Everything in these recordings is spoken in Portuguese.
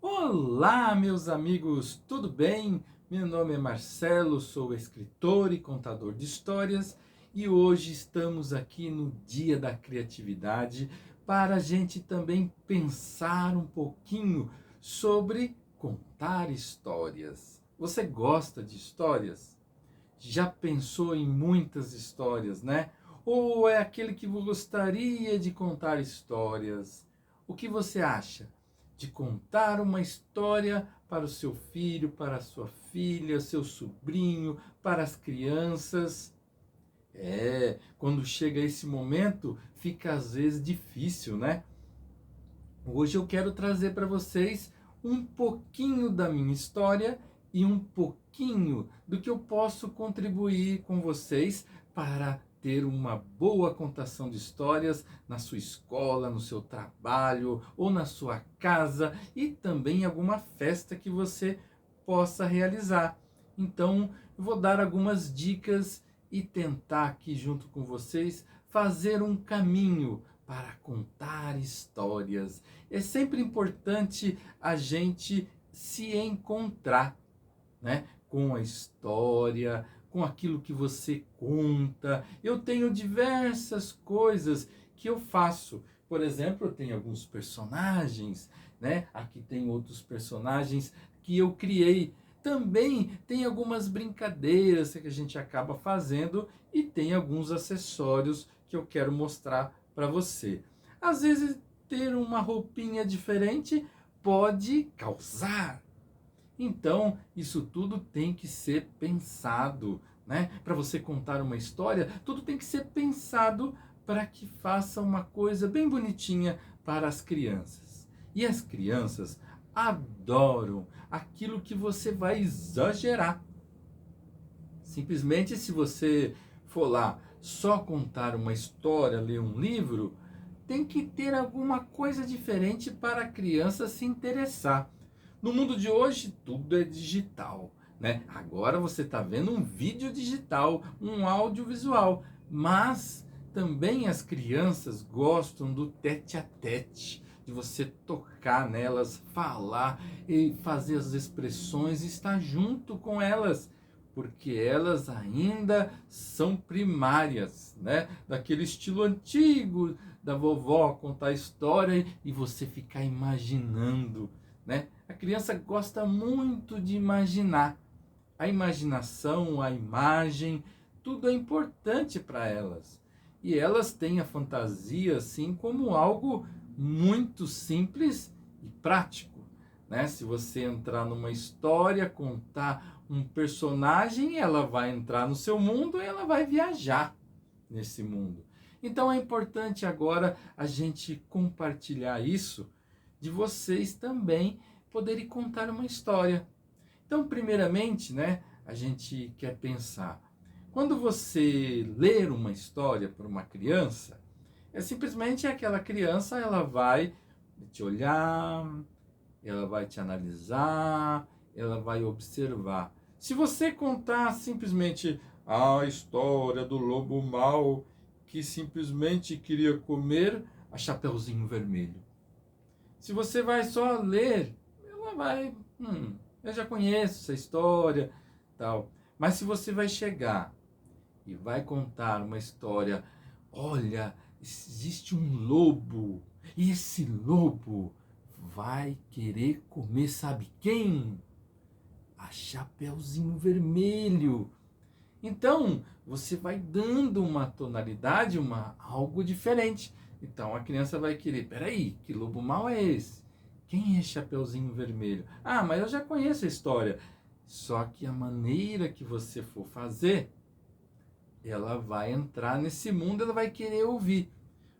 Olá, meus amigos, tudo bem? Meu nome é Marcelo, sou escritor e contador de histórias e hoje estamos aqui no Dia da Criatividade para a gente também pensar um pouquinho sobre contar histórias. Você gosta de histórias? Já pensou em muitas histórias, né? Ou é aquele que gostaria de contar histórias? O que você acha de contar uma história para o seu filho, para a sua filha, seu sobrinho, para as crianças? Quando chega esse momento, fica às vezes difícil, né? Hoje eu quero trazer para vocês um pouquinho da minha história e um pouquinho do que eu posso contribuir com vocês para ter uma boa contação de histórias na sua escola, no seu trabalho ou na sua casa e também em alguma festa que você possa realizar. Então, eu vou dar algumas dicas e tentar aqui junto com vocês fazer um caminho para contar histórias. É sempre importante a gente se encontrar, né, com a história, com aquilo que você conta. Eu tenho diversas coisas que eu faço. Por exemplo, eu tenho alguns personagens, né? Aqui tem outros personagens que eu criei. Também tem algumas brincadeiras que a gente acaba fazendo e tem alguns acessórios que eu quero mostrar para você. Às vezes ter uma roupinha diferente pode causar. Então, isso tudo tem que ser pensado, né? Para você contar uma história, tudo tem que ser pensado para que faça uma coisa bem bonitinha para as crianças. E as crianças adoram aquilo que você vai exagerar. Simplesmente, se você for lá só contar uma história, ler um livro, tem que ter alguma coisa diferente para a criança se interessar. No mundo de hoje, tudo é digital, né? Agora você está vendo um vídeo digital, um audiovisual, mas também as crianças gostam do tete a tete, de você tocar nelas, falar e fazer as expressões, e estar junto com elas, porque elas ainda são primárias, né? Daquele estilo antigo da vovó contar história e você ficar imaginando, né? A criança gosta muito de imaginar. A imaginação, a imagem, tudo é importante para elas. E elas têm a fantasia assim como algo muito simples e prático, né? Se você entrar numa história, contar um personagem, ela vai entrar no seu mundo e ela vai viajar nesse mundo. Então é importante agora a gente compartilhar isso, de vocês também poderem contar uma história. Então, primeiramente, né, a gente quer pensar, quando você ler uma história para uma criança, é simplesmente aquela criança, ela vai te olhar, ela vai te analisar, ela vai observar. Se você contar simplesmente a história do lobo mau que simplesmente queria comer a Chapeuzinho Vermelho. Se você vai só ler, ela vai, eu já conheço essa história, tal. Mas se você vai chegar e vai contar uma história, olha, existe um lobo, e esse lobo vai querer comer, sabe quem? A Chapeuzinho Vermelho. Então, você vai dando uma tonalidade, algo diferente. Então, a criança vai querer, peraí, que lobo mau é esse? Quem é Chapeuzinho Vermelho? Ah, mas eu já conheço a história. Só que a maneira que você for fazer, ela vai entrar nesse mundo, ela vai querer ouvir.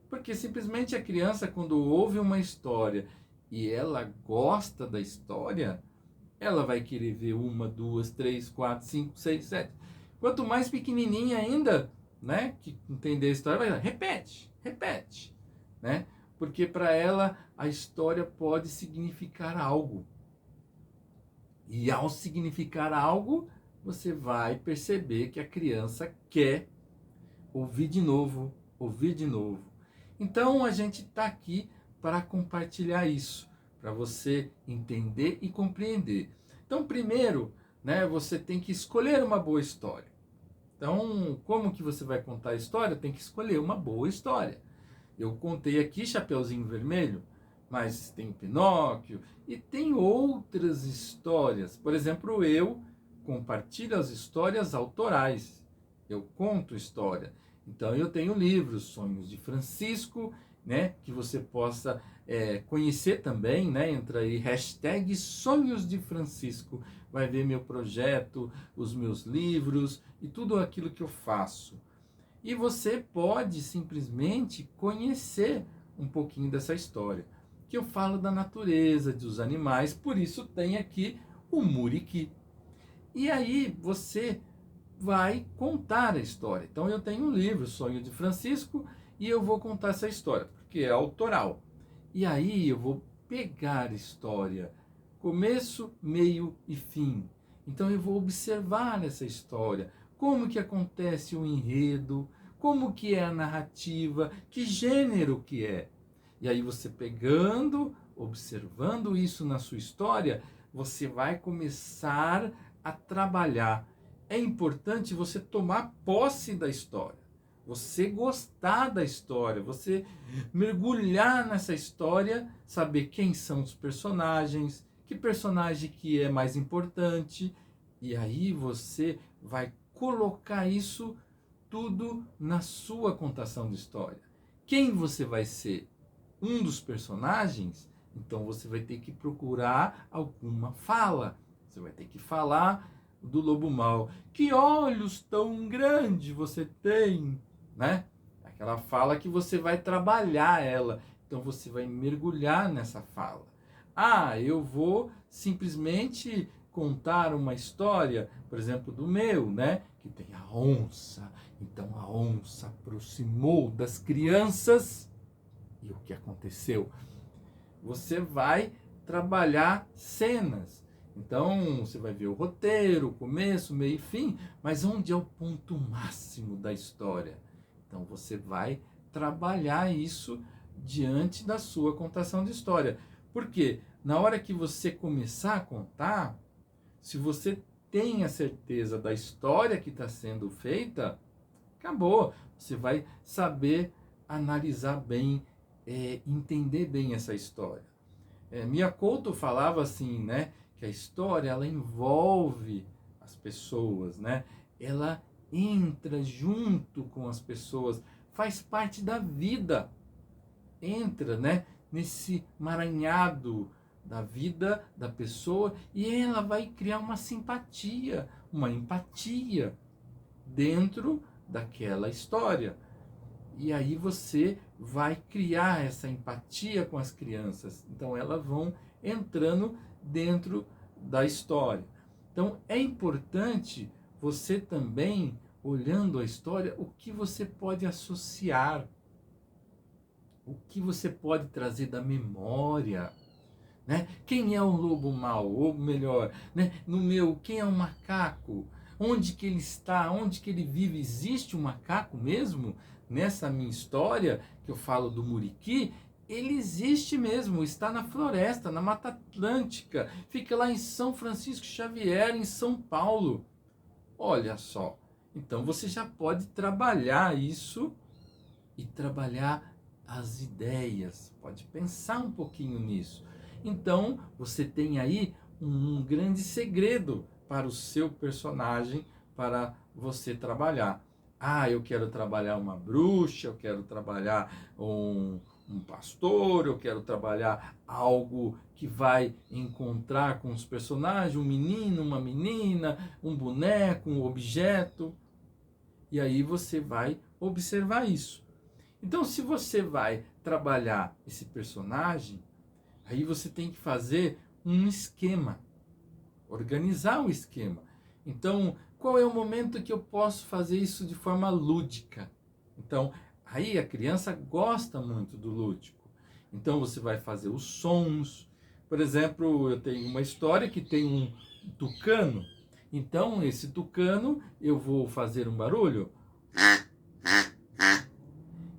Porque simplesmente a criança, quando ouve uma história e ela gosta da história, ela vai querer ver uma, duas, três, quatro, cinco, seis, sete. Quanto mais pequenininha ainda, né, que entender a história, vai repete, repete, né? Porque para ela a história pode significar algo. E ao significar algo, você vai perceber que a criança quer ouvir de novo, ouvir de novo. Então a gente está aqui para compartilhar isso, para você entender e compreender. Então, primeiro, né, você tem que escolher uma boa história. Então, como que você vai contar a história? Tem que escolher uma boa história. Eu contei aqui Chapeuzinho Vermelho, mas tem o Pinóquio e tem outras histórias. Por exemplo, eu compartilho as histórias autorais. Eu conto história. Então, eu tenho livros, Sonhos de Francisco, né, que você possa conhecer também, né? Entra aí, hashtag Sonhos de Francisco, vai ver meu projeto, os meus livros e tudo aquilo que eu faço. E você pode simplesmente conhecer um pouquinho dessa história. Que eu falo da natureza, dos animais, por isso tem aqui o Muriqui. E aí você vai contar a história. Então eu tenho um livro, Sonho de Francisco, e eu vou contar essa história, porque é autoral. E aí eu vou pegar a história, começo, meio e fim. Então eu vou observar essa história, como que acontece o enredo, como que é a narrativa, que gênero que é. E aí você pegando, observando isso na sua história, você vai começar a trabalhar. É importante você tomar posse da história, você gostar da história, você mergulhar nessa história, saber quem são os personagens, que personagem que é mais importante, e aí você vai colocar isso tudo na sua contação de história. Quem você vai ser? Um dos personagens? Então você vai ter que procurar alguma fala. Você vai ter que falar do lobo mau. Que olhos tão grandes você tem, né? Aquela fala que você vai trabalhar ela. Então você vai mergulhar nessa fala. Ah, eu vou simplesmente contar uma história, por exemplo, do meu, né? Que tem a onça. Então a onça aproximou das crianças. E o que aconteceu? Você vai trabalhar cenas. Então, você vai ver o roteiro, o começo, meio e fim, mas onde é o ponto máximo da história? Então, você vai trabalhar isso diante da sua contação de história. Por quê? Na hora que você começar a contar, se você tem a certeza da história que está sendo feita, acabou. Você vai saber analisar bem, entender bem essa história. Mia Couto falava assim, né, que a história ela envolve as pessoas, né? Ela entra junto com as pessoas, faz parte da vida, entra, né, nesse maranhado da vida da pessoa e ela vai criar uma simpatia, uma empatia dentro daquela história. E aí você vai criar essa empatia com as crianças. Então elas vão entrando dentro da história. Então é importante você também, olhando a história, o que você pode associar, o que você pode trazer da memória. Né? Quem é o lobo mau? Ou melhor, né? No meu, quem é o macaco? Onde que ele está? Onde que ele vive? Existe um macaco mesmo? Nessa minha história, que eu falo do Muriqui, ele existe mesmo, está na floresta, na Mata Atlântica, fica lá em São Francisco Xavier, em São Paulo. Olha só, então você já pode trabalhar isso e trabalhar as ideias, pode pensar um pouquinho nisso. Então, você tem aí um grande segredo para o seu personagem, para você trabalhar. Ah, eu quero trabalhar uma bruxa, eu quero trabalhar um pastor, eu quero trabalhar algo que vai encontrar com os personagens, um menino, uma menina, um boneco, um objeto. E aí você vai observar isso. Então, se você vai trabalhar esse personagem, aí você tem que fazer um esquema, organizar um esquema. Então, qual é o momento que eu posso fazer isso de forma lúdica? Então, aí a criança gosta muito do lúdico. Então, você vai fazer os sons. Por exemplo, eu tenho uma história que tem um tucano. Então, esse tucano, eu vou fazer um barulho.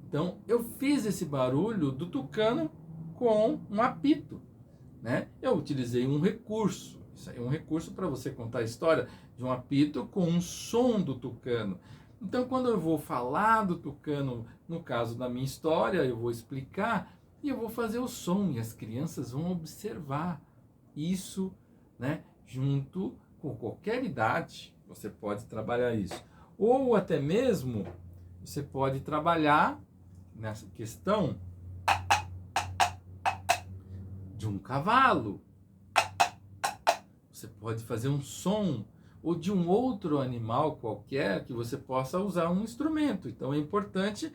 Então, eu fiz esse barulho do tucano com um apito. né? Eu utilizei um recurso. Isso aí é um recurso para você contar a história de um apito com um som do tucano. Então, quando eu vou falar do tucano, no caso da minha história, eu vou explicar e eu vou fazer o som e as crianças vão observar isso, né? Junto com qualquer idade, você pode trabalhar isso. Ou até mesmo você pode trabalhar nessa questão de um cavalo. Você pode fazer um som ou de um outro animal qualquer que você possa usar um instrumento. Então é importante,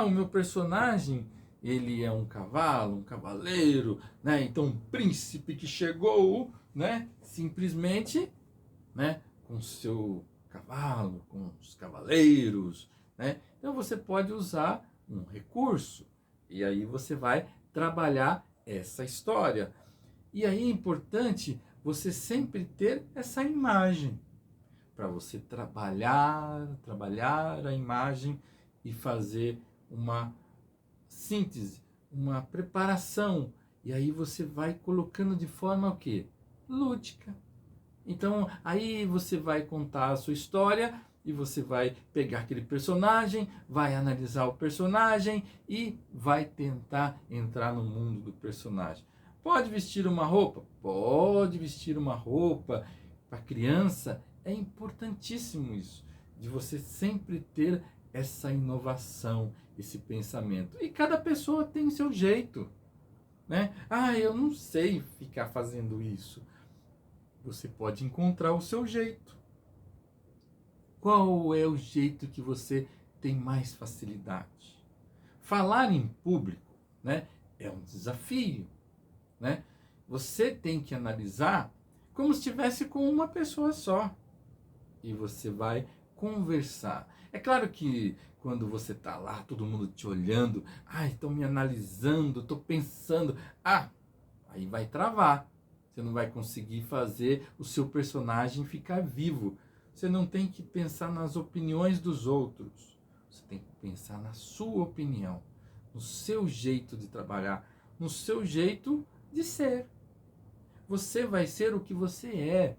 o meu personagem, ele é um cavalo, um cavaleiro, né? Então um príncipe que chegou, né? Simplesmente, né? Com seu cavalo, com os cavaleiros, né? Então você pode usar um recurso e aí você vai trabalhar essa história. E aí é importante você sempre ter essa imagem para você trabalhar a imagem e fazer uma síntese, uma preparação. E aí você vai colocando de forma o quê? Lúdica. Então, aí você vai contar a sua história e você vai pegar aquele personagem, vai analisar o personagem e vai tentar entrar no mundo do personagem. Pode vestir uma roupa? Pode vestir uma roupa. Para criança é importantíssimo isso, de você sempre ter essa inovação, esse pensamento. E cada pessoa tem seu jeito, né? Eu não sei ficar fazendo isso. Você pode encontrar o seu jeito. Qual é o jeito que você tem mais facilidade? Falar em público, né, é um desafio, né? Você tem que analisar como se estivesse com uma pessoa só. E você vai conversar. É claro que quando você está lá, todo mundo te olhando, estão me analisando, estou pensando, aí vai travar. Você não vai conseguir fazer o seu personagem ficar vivo. Você não tem que pensar nas opiniões dos outros. Você tem que pensar na sua opinião, no seu jeito de trabalhar, no seu jeito de ser. Você vai ser o que você é.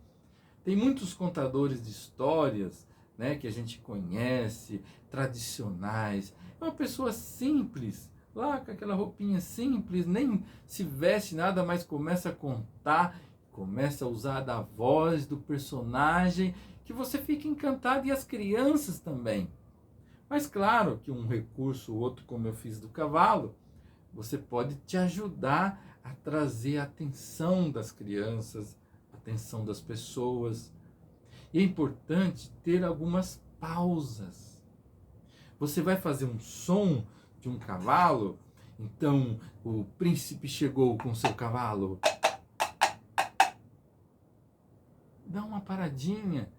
Tem muitos contadores de histórias, né, que a gente conhece, tradicionais. É uma pessoa simples, lá com aquela roupinha simples, nem se veste nada, mas começa a contar, começa a usar da voz do personagem, que você fica encantado, e as crianças também. Mas claro que um recurso, outro, como eu fiz do cavalo, você pode te ajudar a trazer a atenção das crianças, a atenção das pessoas. E é importante ter algumas pausas. Você vai fazer um som de um cavalo, então o príncipe chegou com seu cavalo. Dá uma paradinha,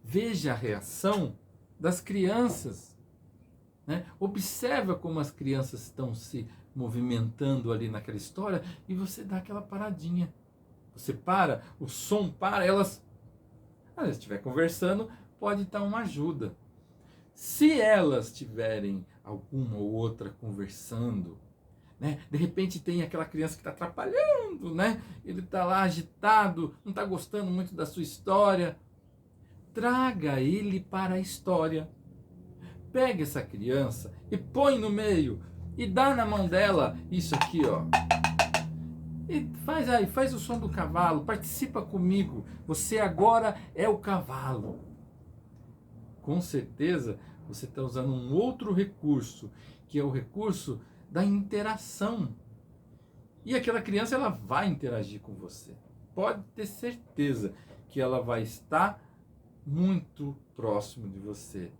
veja a reação das crianças, né? Observa como as crianças estão se movimentando ali naquela história e você dá aquela paradinha. Você para, o som para, elas, se estiver conversando, pode dar uma ajuda. Se elas tiverem alguma ou outra conversando, né? De repente tem aquela criança que está atrapalhando, né? Ele está lá agitado, não está gostando muito da sua história. Traga ele para a história. Pega essa criança e põe no meio e dá na mão dela isso aqui, ó. E faz o som do cavalo, participa comigo. Você agora é o cavalo. Com certeza você está usando um outro recurso, que é o recurso da interação. E aquela criança, ela vai interagir com você. Pode ter certeza que ela vai estar muito próximo de você.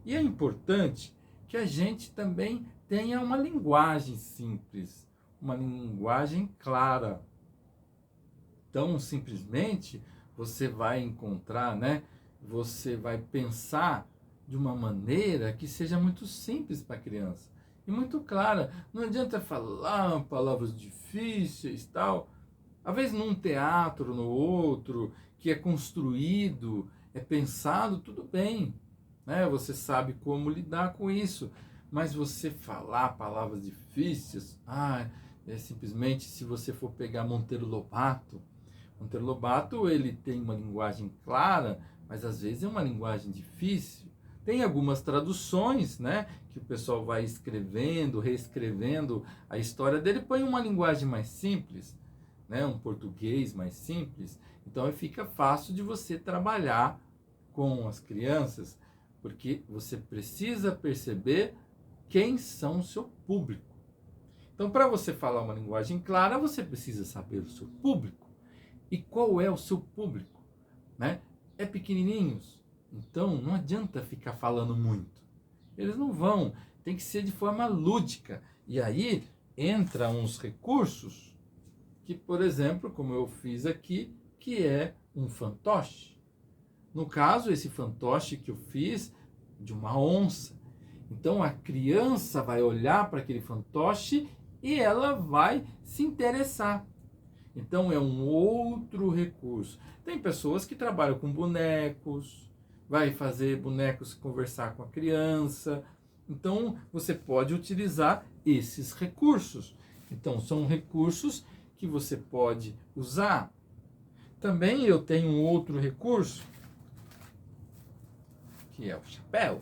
E é importante que a gente também tenha uma linguagem simples, uma linguagem clara. Então, simplesmente, você vai encontrar, né? Você vai pensar de uma maneira que seja muito simples para a criança e muito clara. Não adianta falar palavras difíceis, tal. Às vezes num teatro, no outro, que é construído, é pensado, tudo bem, né? Você sabe como lidar com isso. Mas você falar palavras difíceis, simplesmente, se você for pegar Monteiro Lobato, ele tem uma linguagem clara, mas às vezes é uma linguagem difícil. Tem algumas traduções, né, que o pessoal vai escrevendo, reescrevendo a história dele, põe uma linguagem mais simples, né, um português mais simples. Então fica fácil de você trabalhar com as crianças, porque você precisa perceber quem são o seu público. Então, para você falar uma linguagem clara, você precisa saber o seu público. E qual é o seu público? Né? É pequenininhos? Então, não adianta ficar falando muito. Eles não vão. Tem que ser de forma lúdica. E aí, entra uns recursos que, por exemplo, como eu fiz aqui, que é um fantoche. No caso, esse fantoche que eu fiz de uma onça. Então, a criança vai olhar para aquele fantoche e ela vai se interessar. Então é um outro recurso. Tem pessoas que trabalham com bonecos, vai fazer bonecos conversar com a criança. Então você pode utilizar esses recursos. Então são recursos que você pode usar. Também eu tenho um outro recurso, que é o chapéu.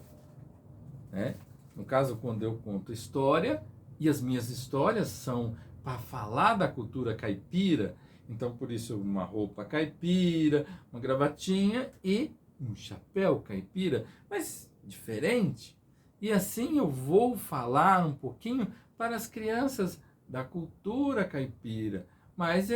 Né? No caso, quando eu conto história, e as minhas histórias são para falar da cultura caipira, então por isso uma roupa caipira, uma gravatinha e um chapéu caipira, mas diferente. E assim eu vou falar um pouquinho para as crianças da cultura caipira, mas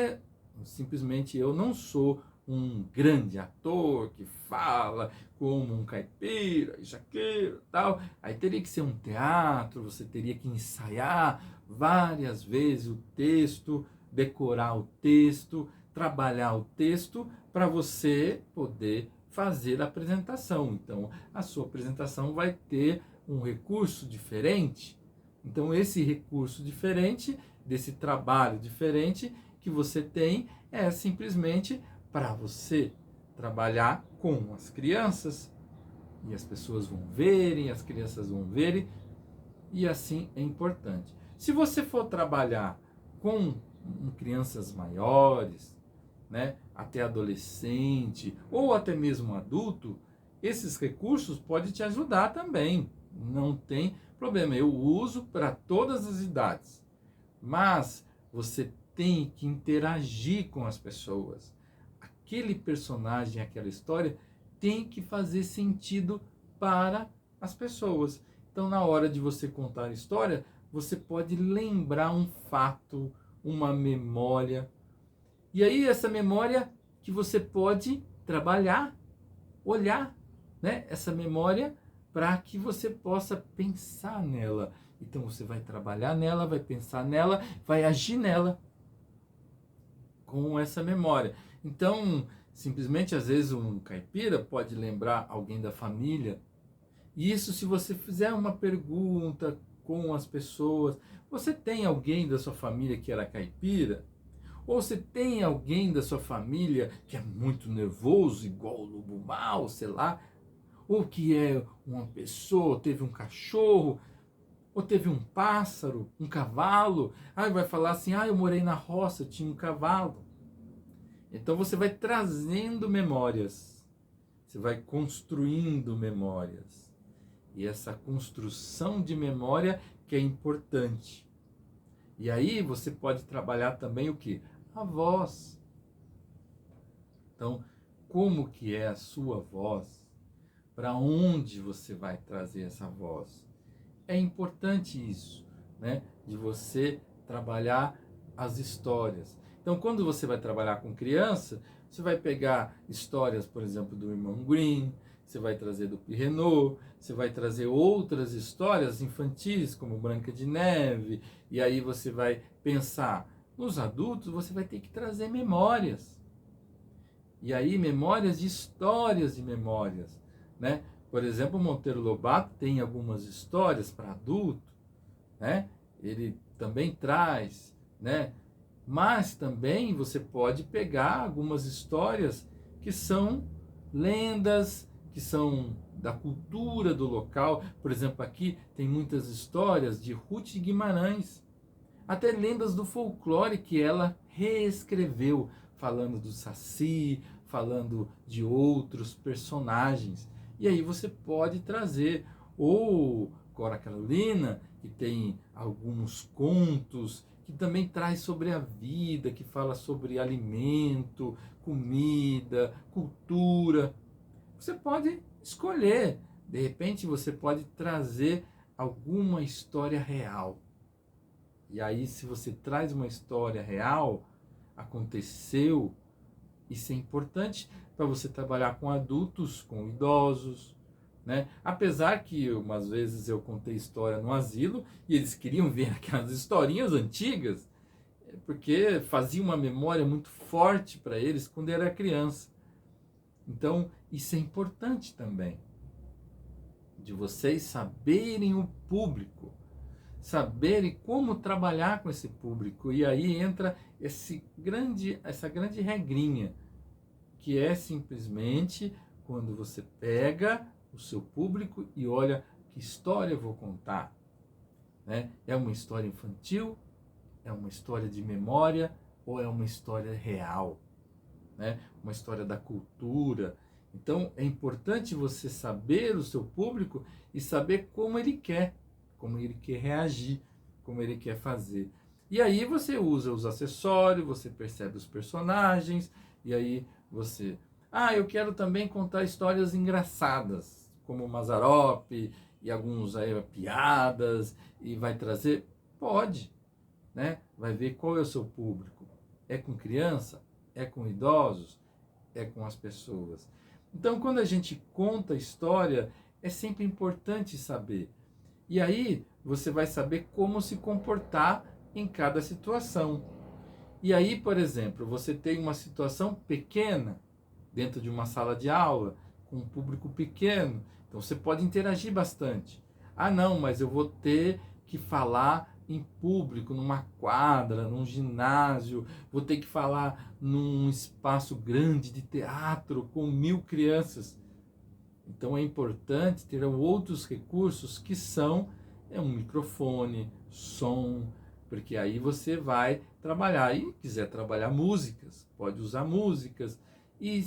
simplesmente eu não sou um grande ator que fala como um caipira, jaqueiro, tal. Aí teria que ser um teatro, você teria que ensaiar várias vezes o texto, decorar o texto, trabalhar o texto para você poder fazer a apresentação. Então, a sua apresentação vai ter um recurso diferente. Então, esse recurso diferente, desse trabalho diferente que você tem, é simplesmente para você trabalhar com as crianças, e as pessoas vão verem, as crianças vão verem, e assim é importante. Se você for trabalhar com crianças maiores, né, até adolescente, ou até mesmo adulto, esses recursos podem te ajudar também, não tem problema. Eu uso para todas as idades, mas você tem que interagir com as pessoas. Aquele personagem, aquela história tem que fazer sentido para as pessoas. Então, na hora de você contar a história, você pode lembrar um fato, uma memória. E aí, essa memória que você pode trabalhar, olhar, né? Essa memória para que você possa pensar nela. Então, você vai trabalhar nela, vai pensar nela, vai agir nela com essa memória. Então, simplesmente, às vezes, um caipira pode lembrar alguém da família. E isso, se você fizer uma pergunta com as pessoas, você tem alguém da sua família que era caipira? Ou você tem alguém da sua família que é muito nervoso, igual o lobo mau, sei lá? Ou que é uma pessoa, teve um cachorro, ou teve um pássaro, um cavalo. Aí vai falar assim, eu morei na roça, eu tinha um cavalo. Então você vai trazendo memórias, você vai construindo memórias. E essa construção de memória que é importante. E aí você pode trabalhar também o quê? A voz. Então, como que é a sua voz? Para onde você vai trazer essa voz? É importante isso, né? De você trabalhar as histórias. Então, quando você vai trabalhar com criança, você vai pegar histórias, por exemplo, do Irmão Grimm, você vai trazer do Pirrenot, você vai trazer outras histórias infantis, como Branca de Neve, e aí você vai pensar. Nos adultos, você vai ter que trazer memórias. E aí, memórias de histórias de memórias, né? Por exemplo, Monteiro Lobato tem algumas histórias para adulto, né? Ele também traz, né? Mas também você pode pegar algumas histórias que são lendas, que são da cultura do local. Por exemplo, aqui tem muitas histórias de Ruth Guimarães. até lendas do folclore que ela reescreveu, falando do Saci, falando de outros personagens. E aí você pode trazer, ou Cora Carolina, que tem alguns contos, que também traz sobre a vida, que fala sobre alimento, comida, cultura. Você pode escolher. De repente você pode trazer alguma história real. E aí, se você traz uma história real, aconteceu, isso é importante para você trabalhar com adultos, com idosos, né? Apesar que umas vezes eu contei história no asilo e eles queriam ver aquelas historinhas antigas, porque fazia uma memória muito forte para eles quando era criança. Então, isso é importante também, de vocês saberem o público, saberem como trabalhar com esse público. E aí entra essa grande regrinha, que é simplesmente quando você pega o seu público e olha que história eu vou contar. Né? É uma história infantil? É uma história de memória? Ou é uma história real? Né? Uma história da cultura? Então é importante você saber o seu público e saber como ele quer reagir, como ele quer fazer. E aí você usa os acessórios, você percebe os personagens, e aí você... eu quero também contar histórias engraçadas, como o Mazzaropi, e alguns aí, piadas, e vai trazer... Pode, né? Vai ver qual é o seu público. É com criança? É com idosos? É com as pessoas? Então, quando a gente conta história, é sempre importante saber. E aí você vai saber como se comportar em cada situação. E aí, por exemplo, você tem uma situação pequena dentro de uma sala de aula, com um público pequeno, então você pode interagir bastante. Não, mas eu vou ter que falar em público, numa quadra, num ginásio, vou ter que falar num espaço grande de teatro com 1000 crianças. Então é importante ter outros recursos que são um microfone, som, porque aí você vai trabalhar. E quiser trabalhar músicas, pode usar músicas e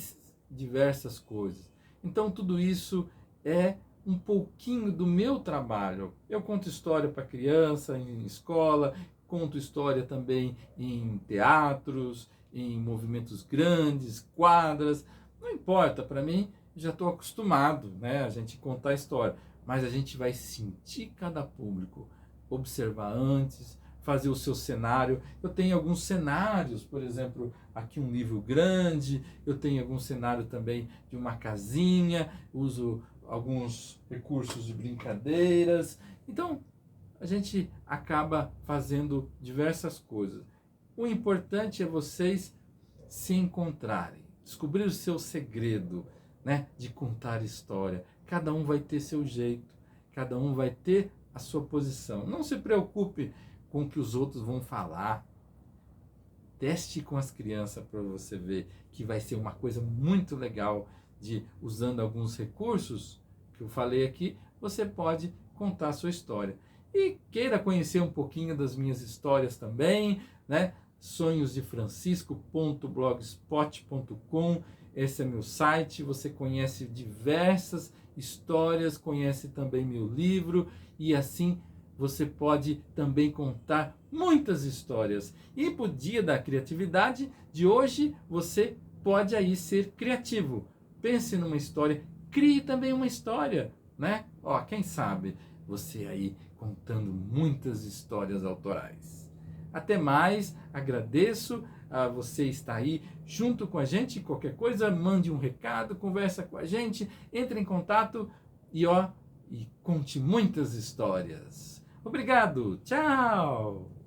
diversas coisas. Então tudo isso é um pouquinho do meu trabalho. Eu conto história para criança em escola, conto história também em teatros, em movimentos grandes, quadras. Não importa, para mim, já estou acostumado, né, a gente contar a história. Mas a gente vai sentir cada público, observar antes, fazer o seu cenário. Eu tenho alguns cenários, por exemplo, aqui um livro grande, eu tenho algum cenário também de uma casinha, uso alguns recursos de brincadeiras. Então, a gente acaba fazendo diversas coisas. O importante é vocês se encontrarem, descobrir o seu segredo, né, de contar história. Cada um vai ter seu jeito, cada um vai ter a sua posição. Não se preocupe com o que os outros vão falar. Teste com as crianças para você ver que vai ser uma coisa muito legal, de usando alguns recursos que eu falei aqui, você pode contar a sua história. E queira conhecer um pouquinho das minhas histórias também, né? sonhosdefrancisco.blogspot.com, esse é meu site. Você conhece diversas histórias, conhece também meu livro, e assim você pode também contar muitas histórias. E para o Dia da Criatividade de hoje, você pode aí ser criativo. Pense numa história, crie também uma história, né? Quem sabe você aí contando muitas histórias autorais. Até mais, agradeço a você estar aí junto com a gente. Qualquer coisa, mande um recado, conversa com a gente, entre em contato e conte muitas histórias. Obrigado, tchau!